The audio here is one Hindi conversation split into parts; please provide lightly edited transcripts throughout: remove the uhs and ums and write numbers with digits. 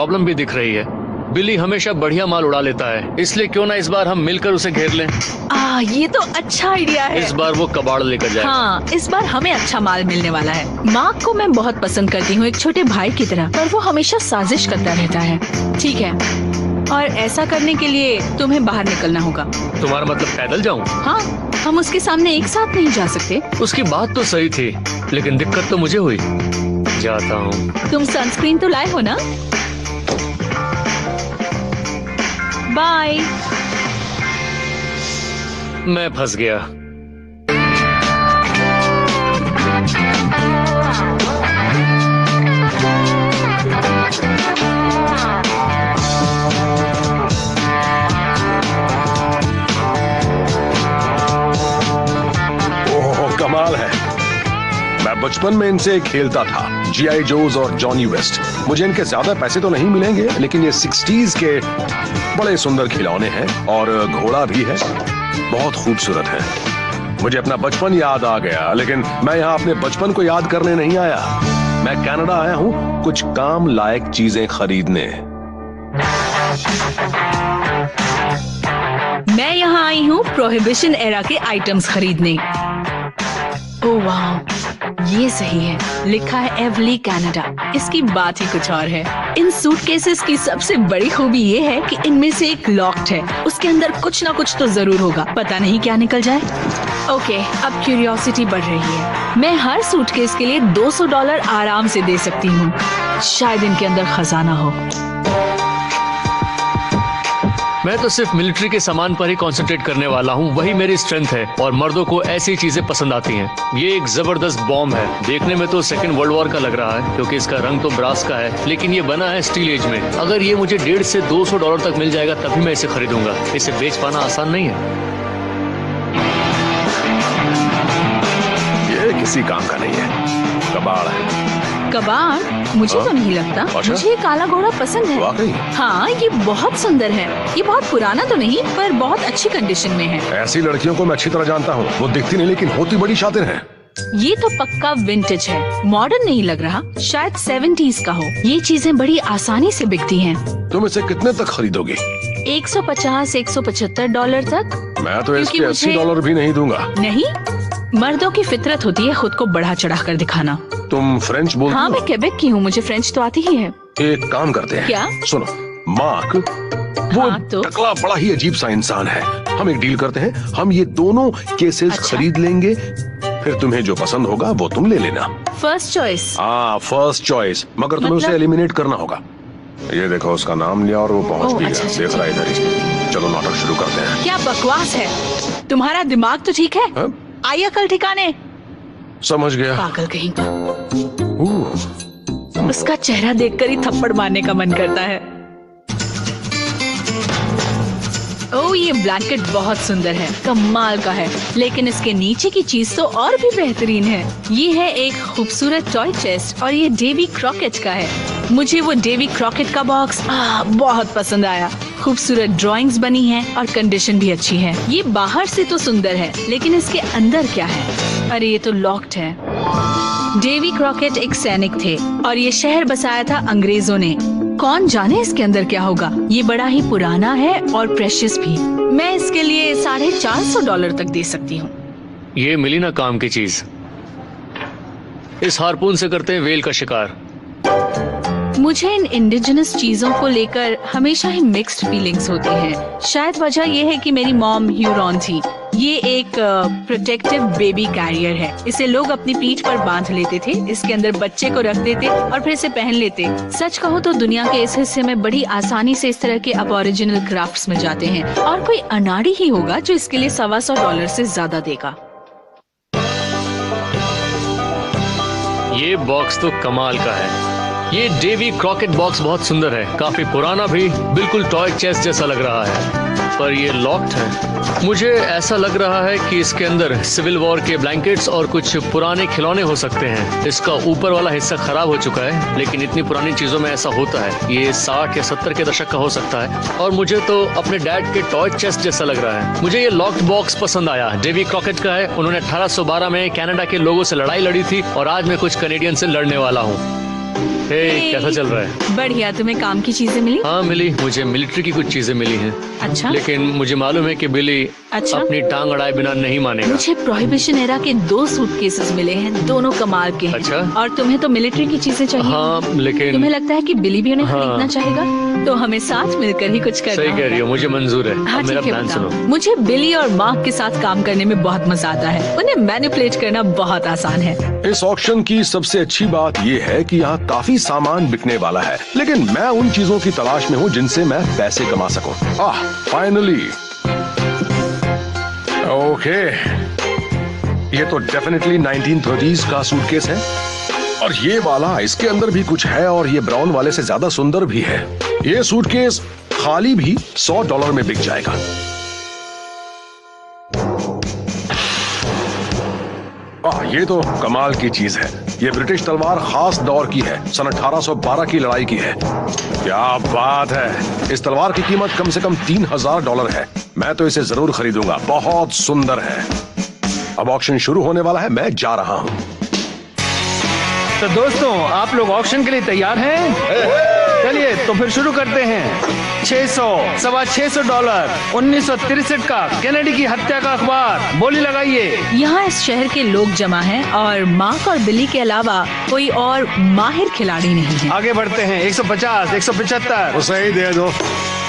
प्रॉब्लम भी दिख रही है। बिली हमेशा बढ़िया माल उड़ा लेता है, इसलिए क्यों ना इस बार हम मिलकर उसे घेर लें। ये तो अच्छा आइडिया है। इस बार वो कबाड़ लेकर जाए। हाँ, इस बार हमें अच्छा माल मिलने वाला है। मार्क को मैं बहुत पसंद करती हूँ, एक छोटे भाई की तरह, पर वो हमेशा साजिश करता रहता है। ठीक है, और ऐसा करने के लिए तुम्हें बाहर निकलना होगा। तुम्हारा मतलब पैदल जाऊँ? हाँ, हम उसके सामने एक साथ नहीं जा सकते। उसकी बात तो सही थी, लेकिन दिक्कत तो मुझे हुई। जाता हूँ। तुम सनस्क्रीन तो लाए हो ना? बाय। मैं फंस गया। ओह, कमाल है। मैं बचपन में इनसे खेलता था, जीआई जोज और जॉनी वेस्ट। मुझे इनके ज्यादा पैसे तो नहीं मिलेंगे, लेकिन ये 60s के बड़े सुंदर खिलौने हैं और घोड़ा भी है, बहुत खूबसूरत है। मुझे अपना बचपन याद आ गया, लेकिन मैं यहाँ अपने बचपन को याद करने नहीं आया। मैं कनाडा आया हूँ कुछ काम लायक चीजें खरीदने। मैं यहाँ आई हूँ प्रोहिबिशन एरा के आइटम्स खरीदने। ओह वाह, ये सही है। लिखा है एवली कनाडा। इसकी बात ही कुछ और है। इन सूटकेसेस की सबसे बड़ी खूबी ये है कि इनमें से एक लॉक्ड है। उसके अंदर कुछ ना कुछ तो जरूर होगा, पता नहीं क्या निकल जाए। ओके, अब क्यूरियोसिटी बढ़ रही है। मैं हर सूटकेस के लिए $200 आराम से दे सकती हूँ। शायद इनके अंदर खजाना हो। मैं तो सिर्फ मिलिट्री के सामान पर ही कंसंट्रेट करने वाला हूँ, वही मेरी स्ट्रेंथ है और मर्दों को ऐसी चीजें पसंद आती हैं। ये एक जबरदस्त बॉम्ब है, देखने में तो सेकेंड वर्ल्ड वॉर का लग रहा है क्योंकि इसका रंग तो ब्रास का है, लेकिन ये बना है स्टील एज में। अगर ये मुझे $150 से $200 तक मिल जाएगा तभी मैं इसे खरीदूंगा। इसे बेच पाना आसान नहीं है। ये किसी काम का नहीं है, कबाड़ है। कबाड़? मुझे तो नहीं लगता। अच्छा? मुझे ये काला घोड़ा पसंद है। वाकई? हाँ, ये बहुत सुंदर है। ये बहुत पुराना तो नहीं, पर बहुत अच्छी कंडीशन में है। ऐसी लड़कियों को मैं अच्छी तरह जानता हूँ। वो दिखती नहीं लेकिन होती बड़ी शातिर हैं। ये तो पक्का विंटेज है, मॉडर्न नहीं लग रहा। शायद 70s का हो। ये चीजें बड़ी आसानी से बिकती हैं। तुम इसे कितने तक खरीदोगी? $150-175 तक। मैं तो इसके क्योंकि $80 भी नहीं दूंगा। नहीं, मर्दों की फितरत होती है खुद को बढ़ा चढ़ा कर दिखाना। तुम फ्रेंच बोलती हाँ, हो? मैं क्वेबेक की हूँ, मुझे फ्रेंच तो आती ही है। एक काम करते हैं। क्या? सुनो, मार्क वो हाँ, तो? टकला बड़ा ही अजीब सा इंसान है। हम एक डील करते हैं, हम ये दोनों केसेस अच्छा? खरीद लेंगे, फिर तुम्हें जो पसंद होगा वो तुम ले लेना। First choice. हाँ, फर्स्ट चॉइस, मगर तुम्हें मतलब? उसे एलिमिनेट करना होगा। ये देखो, उसका नाम लिया और वो पहुंच भी अच्छा, गया। देख रहा है इधर ही। चलो नाटक शुरू करते हैं। क्या बकवास है? तुम्हारा दिमाग तो ठीक है? हाँ? आइए कल ठिकाने। समझ गया। पागल कहीं का। उसका चेहरा देखकर ही थप्पड़ मारने का मन करता है। ओह, ये ब्लैंकेट बहुत सुंदर है, कमाल का है, लेकिन इसके नीचे की चीज तो और भी बेहतरीन है। ये है एक खूबसूरत टॉय चेस्ट और ये डेवी क्रॉकेट का है। मुझे वो डेवी क्रॉकेट का बॉक्स बहुत पसंद आया। खूबसूरत ड्राइंग्स बनी हैं और कंडीशन भी अच्छी है। ये बाहर से तो सुंदर है, लेकिन इसके अंदर क्या है? अरे, ये तो लॉक्ड है। डेवी क्रॉकेट एक सैनिक थे और ये शहर बसाया था अंग्रेजों ने। कौन जाने इसके अंदर क्या होगा। ये बड़ा ही पुराना है और प्रेशियस भी। मैं इसके लिए $450 तक दे सकती हूँ। ये मिली ना काम की चीज। इस हारपून से करते हैं वेल का शिकार। मुझे इन इंडिजिनस चीजों को लेकर हमेशा ही मिक्स्ड फीलिंग्स होती हैं। शायद वजह यह है कि मेरी मॉम ह्यूरॉन थी। ये एक प्रोटेक्टिव बेबी कैरियर है। इसे लोग अपनी पीठ पर बांध लेते थे, इसके अंदर बच्चे को रख देते और फिर इसे पहन लेते। सच कहो तो दुनिया के इस हिस्से में बड़ी आसानी से इस तरह के अबॉरिजिनल क्राफ्ट्स में जाते हैं और कोई अनाड़ी ही होगा जो इसके लिए $125 से ज्यादा देगा। ये बॉक्स तो कमाल का है। ये डेवी क्रॉकेट बॉक्स बहुत सुंदर है, काफी पुराना भी, बिल्कुल टॉय चेस्ट जैसा लग रहा है, पर ये लॉक्ड है। मुझे ऐसा लग रहा है कि इसके अंदर सिविल वॉर के ब्लैंकेट्स और कुछ पुराने खिलौने हो सकते हैं। इसका ऊपर वाला हिस्सा खराब हो चुका है, लेकिन इतनी पुरानी चीजों में ऐसा होता है। ये 60 या 70 के दशक का हो सकता है और मुझे तो अपने डैड के टॉय चेस्ट जैसा लग रहा है। मुझे ये लॉक्ड बॉक्स पसंद आया। डेवी क्रॉकेट का है। उन्होंने 1812 में कनाडा के लोगों से लड़ाई लड़ी थी और आज मैं कुछ कनेडियन से लड़ने वाला हूँ। कैसा चल रहा है? बढ़िया। तुम्हें काम की चीजें मिली? हाँ मिली, मुझे मिलिट्री की कुछ चीजें मिली हैं। अच्छा। लेकिन मुझे मालूम है कि बिली अच्छा। अपनी टांग अड़ाए बिना नहीं मानेगा। मुझे प्रोहिबिशन एरा के 2 सूटकेसेस मिले हैं, दोनों कमाल के हैं। अच्छा। और तुम्हें तो मिलिट्री की चीजें चाहिए। हाँ लेकिन तुम्हें लगता है कि बिली भी उन्हें हाँ। खरीदना चाहेगा? तो हमें साथ मिलकर ही कुछ करना सही कह रही हो, मुझे मंजूर है। हाँ अब मेरा ठीक है, प्लान बताओ। सुनो। मुझे बिली और मार्क के साथ काम करने में बहुत मजा आता है। उन्हें मैनिपुलेट करना बहुत आसान है। इस ऑक्शन की सबसे अच्छी बात ये है कि यहाँ काफी सामान बिकने वाला है, लेकिन मैं उन चीजों की तलाश में हूँ जिनसे मैं पैसे कमा सकूं। फाइनली। ओके, ये तो डेफिनेटली 1930s का सूटकेस है, और ये वाला इसके अंदर भी कुछ है, और ये ब्राउन वाले से ज्यादा सुंदर भी है। ये सूटकेस खाली भी $100 में बिक जाएगा। ये तो कमाल की चीज है। ये ब्रिटिश तलवार खास दौर की है, सन 1812 की लड़ाई की है। क्या बात है। इस तलवार की कीमत कम से कम $3000 है। मैं तो इसे जरूर खरीदूंगा, बहुत सुंदर है। अब ऑक्शन शुरू होने वाला है, मैं जा रहा हूँ। तो दोस्तों, आप लोग ऑक्शन के लिए तैयार हैं? चलिए तो फिर शुरू करते हैं। 600, $625, 1963 का कैनेडी की हत्या का अखबार। बोली लगाइए। यहाँ इस शहर के लोग जमा हैं और मार्क और बिली के अलावा कोई और माहिर खिलाड़ी नहीं है। आगे बढ़ते हैं। 150, 175। उसे ही दे दो।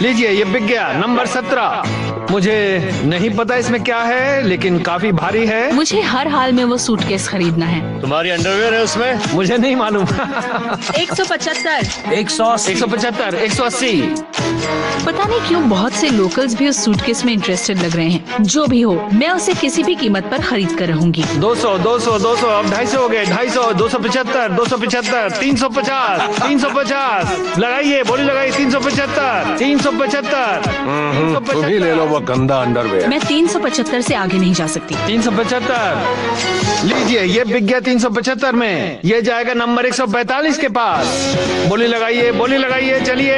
लीजिए, ये बिक गया। नंबर 17। मुझे नहीं पता इसमें क्या है, लेकिन काफी भारी है। मुझे हर हाल में वो सूटकेस खरीदना है। तुम्हारी अंडरवेयर है उसमें? मुझे नहीं मालूम। 175, 175, 180। पता नहीं क्यों बहुत से लोकल्स भी उस सूटकेस में इंटरेस्टेड लग रहे हैं। जो भी हो, मैं उसे किसी भी कीमत पर खरीद कर रहूंगी। 200, 200, 200, अब 250 हो गए। 250, 275, 275, 350, 350। लगाइए, बोली लगाइए। 375, 375, तुम ही ले लो वो गंदा अंडरवेयर। मैं 375 से आगे नहीं जा सकती। 375। लीजिए, ये बिक गया 375 में। ये जाएगा नंबर 145 के पास। बोली लगाइए, बोली लगाइए। चलिए,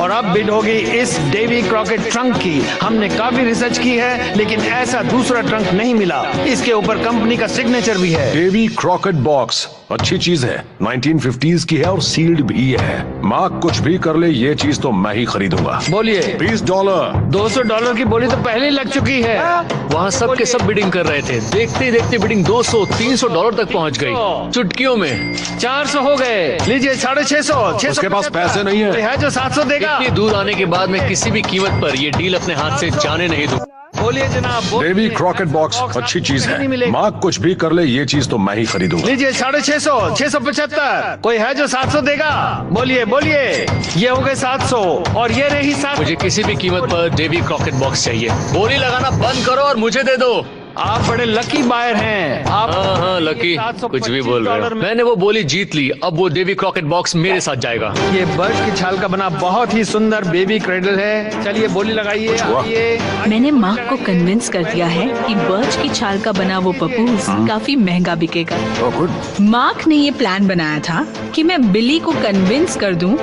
और अब बिड होगी इस डेवी क्रॉकेट ट्रंक की। हमने काफी रिसर्च की है, लेकिन ऐसा दूसरा ट्रंक नहीं मिला। इसके ऊपर कंपनी का सिग्नेचर भी है। डेवी क्रॉकेट बॉक्स अच्छी चीज है, 1950s की है और सील्ड भी है। मार्क कुछ भी कर ले, ये चीज तो मैं ही खरीदूंगा। बोलिए। $20। $200 की बोली तो पहले ही लग चुकी है। वहाँ सब के सब बिडिंग कर रहे थे। देखते ही देखते बिडिंग $200-300 तक पहुँच गई चुटकियों में। 400 हो गए। लीजिए, 650। उसके पास पैसे नहीं है। जो 700 देगा। इतनी दूर आने के बाद मैं किसी भी कीमत पर ये डील अपने हाथ से जाने नहीं दूँ। बोलिए जनाब। डेवी क्रॉकेट बॉक्स अच्छी चीज है। मार्क कुछ भी कर ले, ये चीज तो मैं ही खरीदूंगा। लीजिए, 650, 675। कोई है जो 700 देगा? बोलिए, बोलिए। ये हो गए 700, और ये रही 700। मुझे किसी भी कीमत पर डेवी क्रॉकेट बॉक्स चाहिए। बोली लगाना बंद करो और मुझे दे दो। आप बड़े लकी बायर हैं। आप हाँ लकी, कुछ भी बोल रहे हो। मैंने वो बोली जीत ली। अब वो डेवी क्रॉकेट बॉक्स मेरे साथ जाएगा। ये बर्च की छाल का बना बहुत ही सुंदर बेबी क्रेडल है। चलिए, बोली लगाइए। आइए। मैंने मार्क को कन्विंस कर दिया है कि बर्च की छाल का बना वो पपूस काफी महंगा बिकेगा। मार्क ने ये प्लान बनाया था कि मैं बिली को कन्विंस कर दूं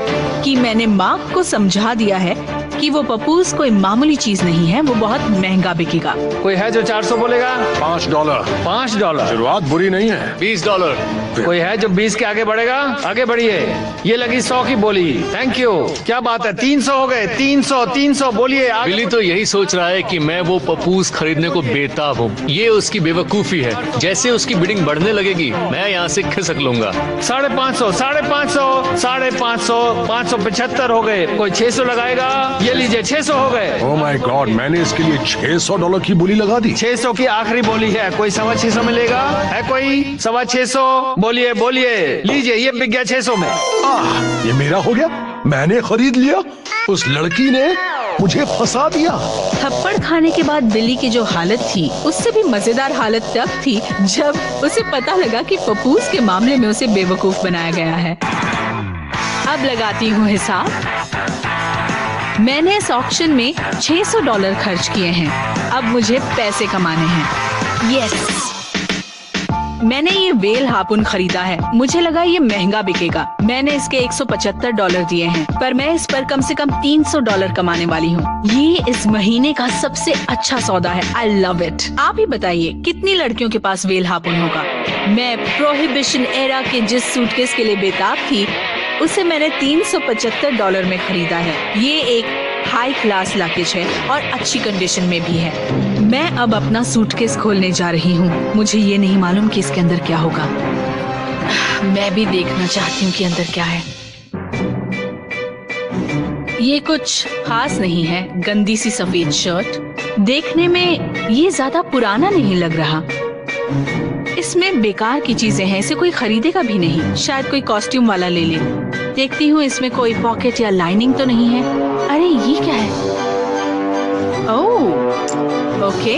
कि मैंने मार्क को समझा दिया है कि वो पपूस कोई मामूली चीज नहीं है, वो बहुत महंगा बिकेगा। कोई है जो 400 बोलेगा? $5। $5। शुरुआत बुरी नहीं है। $20। कोई है जो 20 के आगे बढ़ेगा? आगे बढ़िए। ये लगी 100 की बोली। Thank you. क्या बात है, 300 हो गए। 300, 300। बोलिए। बिली तो यही सोच रहा है कि मैं वो पपूस खरीदने को बेताब हूँ। ये उसकी बेवकूफी है। जैसे उसकी बिडिंग बढ़ने लगेगी, मैं यहाँ से खिसक लूंगा। 550, 550, 550, 575 हो गए। कोई 600 लगाएगा? ये लीजिए, 600 हो गए। ओह माय गॉड, मैंने इसके लिए $600 की बोली लगा दी। 600 की आखिरी बोली है। कोई 625 में लेगा? है कोई? 625। बोलिए, बोलिए। लीजिए, ये बिक गया 600 में। ये मेरा हो गया, मैंने खरीद लिया। उस लड़की ने मुझे फंसा दिया। थप्पड़ खाने के बाद बिली की जो हालत थी, उससे भी मजेदार हालत तब थी जब उसे पता लगा कि पपूस के मामले में उसे बेवकूफ बनाया गया है। अब लगाती हूँ हिसाब। मैंने इस ऑक्शन में $600 खर्च किए हैं। अब मुझे पैसे कमाने हैं। यस, मैंने ये वेल हापुन खरीदा है। मुझे लगा ये महंगा बिकेगा। मैंने इसके $175 दिए हैं, पर मैं इस पर कम से कम $300 कमाने वाली हूँ। ये इस महीने का सबसे अच्छा सौदा है। I love it. आप ही बताइए कितनी लड़कियों के पास वेल हापुन होगा। मैं प्रोहिबिशन एरा के जिस सूटकेस के लिए बेताब थी, उसे मैंने $375 में खरीदा है। ये एक हाई क्लास लगेज है और अच्छी कंडीशन में भी है। मैं अब अपना सूटकेस खोलने जा रही हूँ। मुझे ये नहीं मालूम कि इसके अंदर क्या होगा। मैं भी देखना चाहती हूँ कि अंदर क्या है। ये कुछ खास नहीं है। गंदी सी सफेद शर्ट। देखने में ये ज्यादा पुराना नहीं लग रहा। इसमें बेकार की चीजें हैं। इसे कोई खरीदेगा भी नहीं। शायद कोई कॉस्ट्यूम वाला ले ले। देखती हूँ इसमें कोई पॉकेट या लाइनिंग तो नहीं है। अरे ये क्या है? ओह, ओके।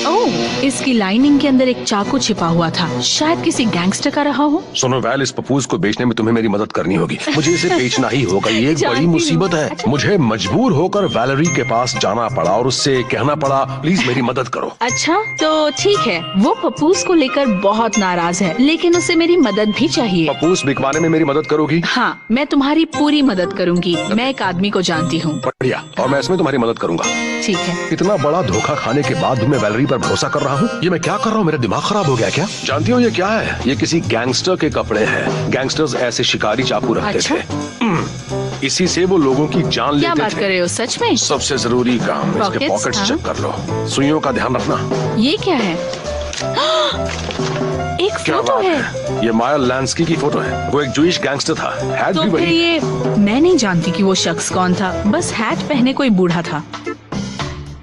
ओह, इसकी लाइनिंग के अंदर एक चाकू छिपा हुआ था। शायद किसी गैंगस्टर का रहा हो। सुनो वैल, इस पपूस को बेचने में तुम्हें मेरी मदद करनी होगी। मुझे इसे बेचना ही होगा। ये एक बड़ी मुसीबत है। मुझे मजबूर होकर वैलेरी के पास जाना पड़ा और उससे कहना पड़ा, प्लीज मेरी मदद करो। अच्छा, तो ठीक है। वो पपूस को लेकर बहुत नाराज है, लेकिन उसे मेरी मदद भी चाहिए। पपूस बिकवाने में मेरी मदद करोगी? हाँ, मैं तुम्हारी पूरी मदद करूंगी। मैं एक आदमी को जानती हूँ। बढ़िया, और मैं इसमें तुम्हारी मदद करूंगा। ठीक है। इतना बड़ा धोखा खाने के बाद भी मैं वैलेरी पर भरोसा कर रहा हूँ। ये मैं क्या कर रहा हूँ? मेरा दिमाग खराब हो गया क्या? जानती हूँ ये क्या है? ये किसी गैंगस्टर के कपड़े हैं। गैंगस्टर्स ऐसे शिकारी चाकू रखते अच्छा? थे। इसी से वो लोगों की जान क्या लेते बात थे। कर रहे हो? सच में? सबसे जरूरी काम, इसके Pockets, पॉकेट्स हाँ? चेक कर लो। सुइयों का ध्यान रखना। ये क्या है? एक क्या फोटो बात है। है? ये मायर लैंस्की की फोटो है। वो एक जूइश गैंगस्टर था। हैट तो भी फिर वही। ये मैं नहीं जानती कि वो शख्स कौन था। बस हैट पहने कोई बूढ़ा था।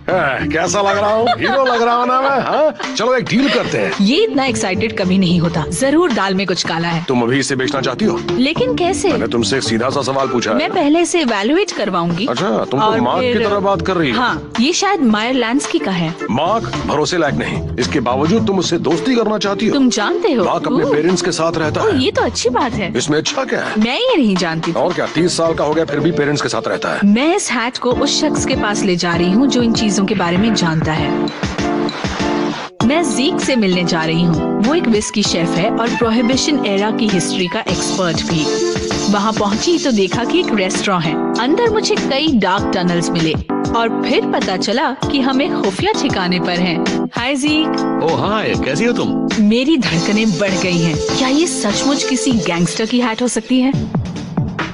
कैसा लग रहा हूँ? हीरो लग रहा हूँ ना मैं? हाँ? चलो एक डील करते हैं। ये इतना एक्साइटेड कभी नहीं होता। जरूर दाल में कुछ काला है। तुम अभी इसे बेचना चाहती हो? लेकिन कैसे? मैंने तुमसे एक सीधा सा सवाल पूछा है। मैं पहले से इवैल्यूएट करवाऊंगी। अच्छा, तुम तो और मार्क की फिर- तरह बात कर रही हो। हाँ, ये शायद मायर लैंस्की का है। मार्क भरोसे लायक नहीं। इसके बावजूद तुम उससे दोस्ती करना चाहती हो। तुम जानते हो? मार्क अपने ओह, पेरेंट्स के साथ रहता ओह, है। ये तो अच्छी बात है। इसमें अच्छा क्या है? मैं ये नहीं जानती थी। और क्या, 30 साल का हो गया फिर भी पेरेंट्स के साथ रहता है। मैं इस हैट को उस शख्स के पास ले जा रही हूँ जो इन चीजों के बारे में जानता है। मैं जीक से मिलने जा रही हूँ। वो एक विस्की शेफ है और प्रोहिबिशन एरा की हिस्ट्री का एक्सपर्ट भी। वहाँ पहुँची तो देखा कि एक रेस्टोरेंट है। अंदर मुझे कई डार्क टनल्स मिले और फिर पता चला कि हम एक खुफिया ठिकाने पर हैं। हाय जीक। ओह हाय, कैसी हो तुम? मेरी धड़कनें बढ़ गई हैं। क्या ये सचमुच किसी गैंगस्टर की हैट हो सकती है?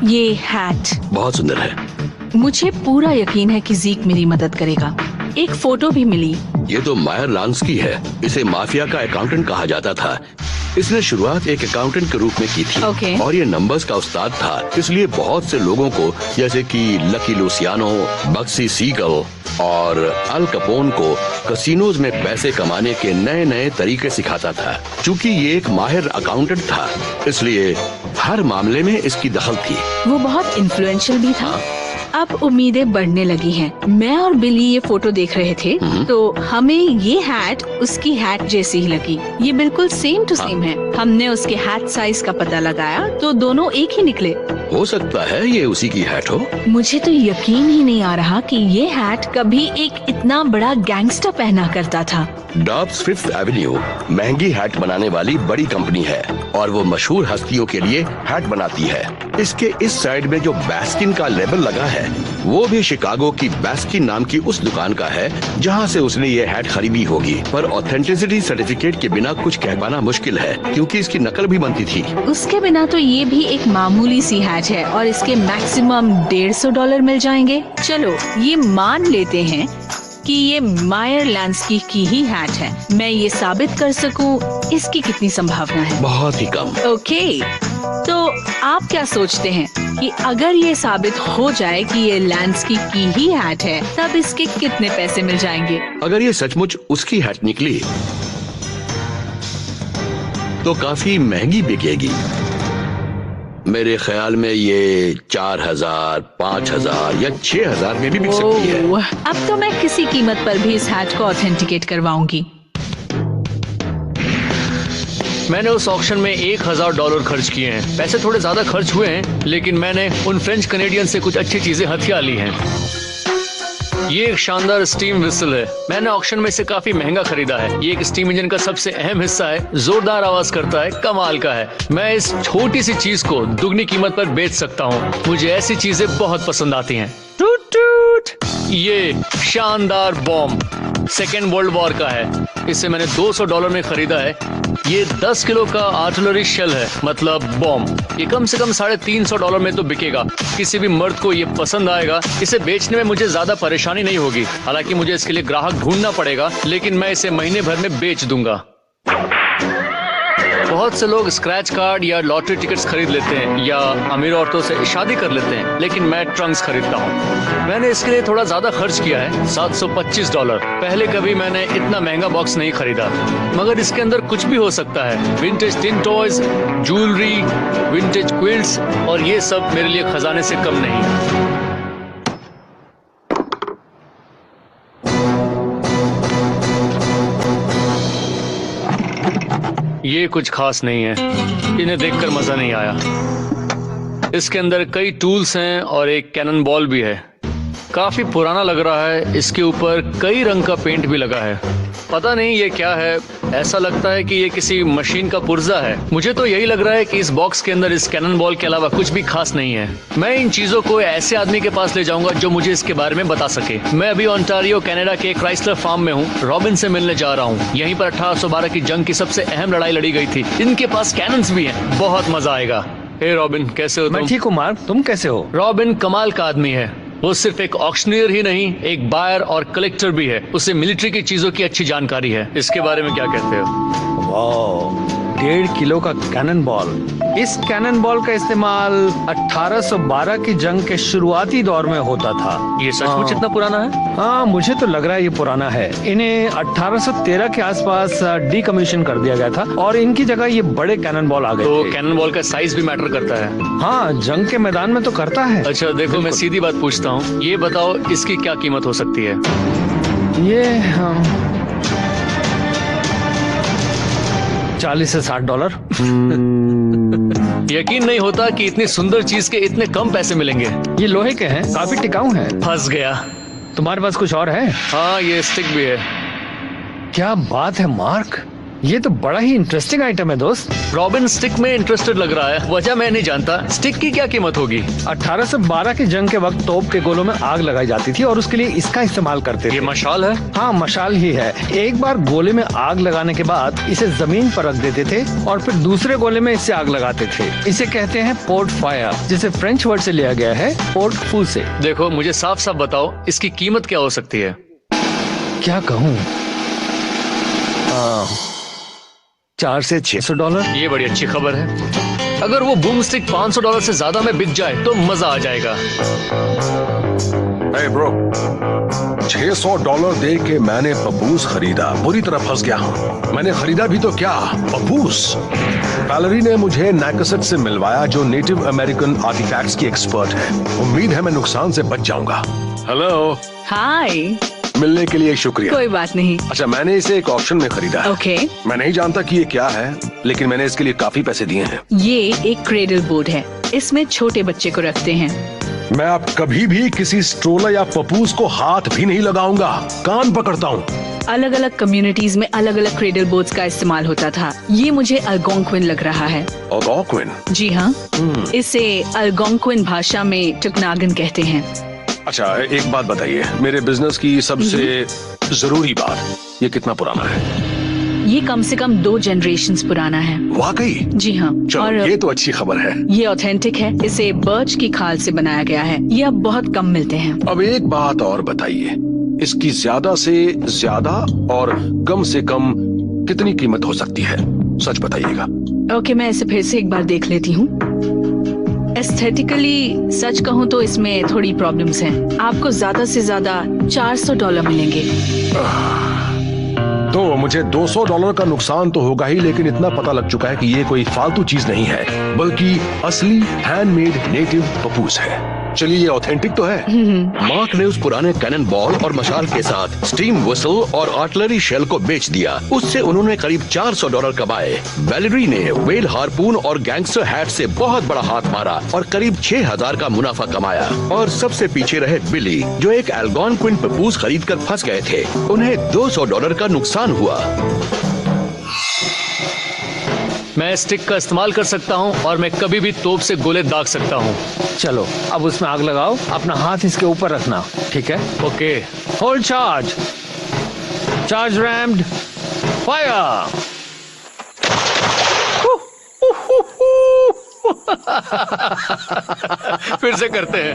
ये हैट बहुत सुंदर है। मुझे पूरा यकीन है कि जीक मेरी मदद करेगा। एक फोटो भी मिली। ये तो मायर लांस्की है। इसे माफिया का अकाउंटेंट कहा जाता था। इसने शुरुआत एक अकाउंटेंट के रूप में की थी। Okay. और ये नंबर्स का उस्ताद था। इसलिए बहुत से लोगों को, जैसे कि लकी लुसियानो, बक्सी सीगल और अल कपोन को कसिनोज में पैसे कमाने के नए नए तरीके सिखाता था। चूंकि ये एक माहिर अकाउंटेंट था, इसलिए हर मामले में इसकी दखल थी। वो बहुत इन्फ्लुएंशियल भी था। अब उम्मीदें बढ़ने लगी हैं। मैं और बिली ये फोटो देख रहे थे तो हमें ये हैट उसकी हैट जैसी ही लगी। ये बिल्कुल सेम टू सेम है। हमने उसके हैट साइज का पता लगाया तो दोनों एक ही निकले। हो सकता है ये उसी की हैट हो। मुझे तो यकीन ही नहीं आ रहा कि ये हैट कभी एक इतना बड़ा गैंगस्टर पहना करता था। डॉब्स फिफ्थ एवेन्यू महंगी हैट बनाने वाली बड़ी कंपनी है और वो मशहूर हस्तियों के लिए हैट बनाती है। इसके इस साइड में जो बैस्किन का लेबल लगा है वो भी शिकागो की बैस्किन नाम की उस दुकान का है जहाँ से उसने ये हैट खरीदी होगी। पर ऑथेंटिसिटी सर्टिफिकेट के बिना कुछ कह पाना मुश्किल है क्योंकि इसकी नकल भी बनती थी। उसके बिना तो ये भी एक मामूली सी हैट है और इसके मैक्सिमम $150 मिल जाएंगे। चलो ये मान लेते हैं कि ये मायर लैंस्की की ही हैट है। मैं ये साबित कर सकूं, इसकी कितनी संभावना है? बहुत ही कम। ओके, तो आप क्या सोचते हैं कि अगर ये साबित हो जाए कि ये लैंस्की की ही हैट है तब इसके कितने पैसे मिल जाएंगे? अगर ये सचमुच उसकी हैट निकली तो काफी महंगी बिकेगी। मेरे ख्याल में ये 4,000, 5,000 या 6,000 में भी बिक सकती है। ओह, अब तो मैं किसी कीमत पर भी इस हैट को ऑथेंटिकेट करवाऊंगी। मैंने उस ऑक्शन में $1,000 खर्च किए हैं। पैसे थोड़े ज्यादा खर्च हुए हैं लेकिन मैंने उन फ्रेंच कनेडियन से कुछ अच्छी चीजें हथिया ली हैं। ये एक शानदार स्टीम विसल है। मैंने ऑक्शन में इसे काफी महंगा खरीदा है। ये एक स्टीम इंजन का सबसे अहम हिस्सा है, जोरदार आवाज करता है, कमाल का है। मैं इस छोटी सी चीज को दुगनी कीमत पर बेच सकता हूँ। मुझे ऐसी चीजें बहुत पसंद आती हैं। टूट टूट। ये शानदार बॉम्ब सेकेंड वर्ल्ड वॉर का है। इसे मैंने $200 में खरीदा है। ये 10 किलो का आर्टिलरी शेल है, मतलब बॉम्ब। ये कम से कम $350 में तो बिकेगा। किसी भी मर्द को ये पसंद आएगा। इसे बेचने में मुझे ज्यादा परेशानी नहीं होगी। हालांकि मुझे इसके लिए ग्राहक ढूंढना पड़ेगा, लेकिन मैं इसे महीने भर में बेच दूंगा। बहुत से लोग स्क्रैच कार्ड या लॉटरी टिकट्स खरीद लेते हैं या अमीर औरतों से शादी कर लेते हैं, लेकिन मैं ट्रंक्स खरीदता हूँ। मैंने इसके लिए थोड़ा ज्यादा खर्च किया है, $725। पहले कभी मैंने इतना महंगा बॉक्स नहीं खरीदा, मगर इसके अंदर कुछ भी हो सकता है। Vintage tin toys, jewellery, vintage quilts, और ये सब मेरे लिए खजाने से कम नहीं है। ये कुछ खास नहीं है, इन्हें देखकर मजा नहीं आया। इसके अंदर कई टूल्स हैं और एक कैनन बॉल भी है। काफी पुराना लग रहा है। इसके ऊपर कई रंग का पेंट भी लगा है। पता नहीं ये क्या है। ऐसा लगता है कि ये किसी मशीन का पुर्जा है। मुझे तो यही लग रहा है कि इस बॉक्स के अंदर इस कैनन बॉल के अलावा कुछ भी खास नहीं है। मैं इन चीजों को ऐसे आदमी के पास ले जाऊंगा जो मुझे इसके बारे में बता सके। मैं अभी ओंटारियो कनाडा के क्राइसलर फार्म में हूँ। रॉबिन से मिलने जा रहा हूँ। यहीं पर 1812 की जंग की सबसे अहम लड़ाई लड़ी गई थी। इनके पास कैनन्स भी हैं। बहुत मजा आएगा। हे रॉबिन, कैसे हो तुम? मैं ठीक हूँ मार्क, तुम कैसे हो? रॉबिन कमाल का आदमी है। वो सिर्फ एक ऑक्शनियर ही नहीं, एक बायर और कलेक्टर भी है। उसे मिलिट्री की चीजों की अच्छी जानकारी है। इसके बारे में क्या कहते हो? वाह, 1.5 किलो का कैनन बॉल। इस कैनन बॉल का इस्तेमाल 1812 की जंग के शुरुआती दौर में होता था। ये सचमुच इतना पुराना है? हाँ, मुझे तो लग रहा है ये पुराना है। इन्हें 1813 के आसपास डीकमीशन कर दिया गया था और इनकी जगह ये बड़े कैनन बॉल आ गए तो थे। कैनन बॉल का साइज भी मैटर करता है? हाँ, जंग के मैदान में तो करता है। अच्छा देखो, मैं सीधी बात पूछता हूँ, ये बताओ इसकी क्या कीमत हो सकती है? ये $40 से $60। यकीन नहीं होता कि इतनी सुंदर चीज के इतने कम पैसे मिलेंगे। ये लोहे के हैं, काफी टिकाऊ हैं। फंस गया। तुम्हारे पास कुछ और है? हाँ, ये स्टिक भी है। क्या बात है मार्क, ये तो बड़ा ही इंटरेस्टिंग आइटम है दोस्त। रॉबिन स्टिक में इंटरेस्टेड लग रहा है। वजह मैं नहीं जानता। स्टिक की क्या कीमत होगी? 1812 की जंग के वक्त तोप के गोलों में आग लगाई जाती थी और उसके लिए इसका इस्तेमाल करते थे। ये मशाल है? हाँ, मशाल ही है। एक बार गोले में आग लगाने के बाद इसे जमीन पर रख देते थे और फिर दूसरे गोले में इससे आग लगाते थे। इसे कहते हैं पोर्ट फायर, जिसे फ्रेंच वर्ड से लिया गया है, पोर्ट फू से। देखो, मुझे साफ साफ बताओ इसकी कीमत क्या हो सकती है? क्या कहूँ, $400 से $600। ये बड़ी अच्छी खबर है। अगर वो बूम स्टिक $500 से ज्यादा में बिक जाए तो मजा आ जाएगा। Hey bro, $600 दे के मैंने पपूस खरीदा। बुरी तरह फंस गया हूँ। मैंने खरीदा भी तो क्या, पपूस। वैलेरी ने मुझे नैकसेट से मिलवाया, जो नेटिव अमेरिकन आर्टिफैक्ट्स की एक्सपर्ट है। उम्मीद है मैं नुकसान से बच जाऊंगा। हेलो। हाय। मिलने के लिए शुक्रिया। कोई बात नहीं। अच्छा, मैंने इसे एक ऑक्शन में खरीदा है। ओके। मैं नहीं जानता कि ये क्या है, लेकिन मैंने इसके लिए काफी पैसे दिए हैं। ये एक क्रेडल बोर्ड है। इसमें छोटे बच्चे को रखते हैं। मैं अब कभी भी किसी स्ट्रोलर या पपूस को हाथ भी नहीं लगाऊंगा। कान पकड़ता हूँ। अलग अलग कम्युनिटीज में अलग अलग क्रेडल बोर्ड्स का इस्तेमाल होता था। ये मुझे अल्गोंक्विन लग रहा है। अल्गोंक्विन? जी हाँ, इसे अल्गोंक्विन भाषा में टुकनागन कहते हैं। अच्छा, एक बात बताइए, मेरे बिजनेस की सबसे जरूरी बात, ये कितना पुराना है? ये कम से कम 2 जनरेशंस पुराना है। वाकई? जी हाँ। चलो, और ये तो अच्छी खबर है। ये ऑथेंटिक है। इसे बर्च की खाल से बनाया गया है। ये अब बहुत कम मिलते हैं। अब एक बात और बताइए, इसकी ज्यादा से ज्यादा और कम से कम कितनी कीमत हो सकती है? सच बताइएगा। ओके, मैं इसे फिर से एक बार देख लेती हूँ। एस्थेटिकली सच कहूँ तो इसमें थोड़ी प्रॉब्लम्स हैं। आपको ज्यादा से ज्यादा $400 मिलेंगे। तो मुझे $200 का नुकसान तो होगा ही, लेकिन इतना पता लग चुका है कि ये कोई फालतू चीज नहीं है, बल्कि असली हैंडमेड नेटिव पपूस है। चलिए ये ऑथेंटिक तो है। मार्क ने उस पुराने कैनन बॉल और मशाल के साथ स्टीम विसल और आर्टिलरी शेल को बेच दिया। उससे उन्होंने करीब $400 कमाए। वैलेरी ने व्हेल हार्पून और गैंगस्टर हैट से बहुत बड़ा हाथ मारा और करीब 6000 का मुनाफा कमाया। और सबसे पीछे रहे बिली, जो एक एल्गोनक्विन पपूस खरीद कर फंस गए थे। उन्हें $200 का नुकसान हुआ। मैं स्टिक का इस्तेमाल कर सकता हूँ और मैं कभी भी तोप से गोले दाग सकता हूँ। चलो अब उसमें आग लगाओ, अपना हाथ इसके ऊपर रखना, ठीक है? Okay. Hold charge, charge rumped, fire. फिर से करते हैं।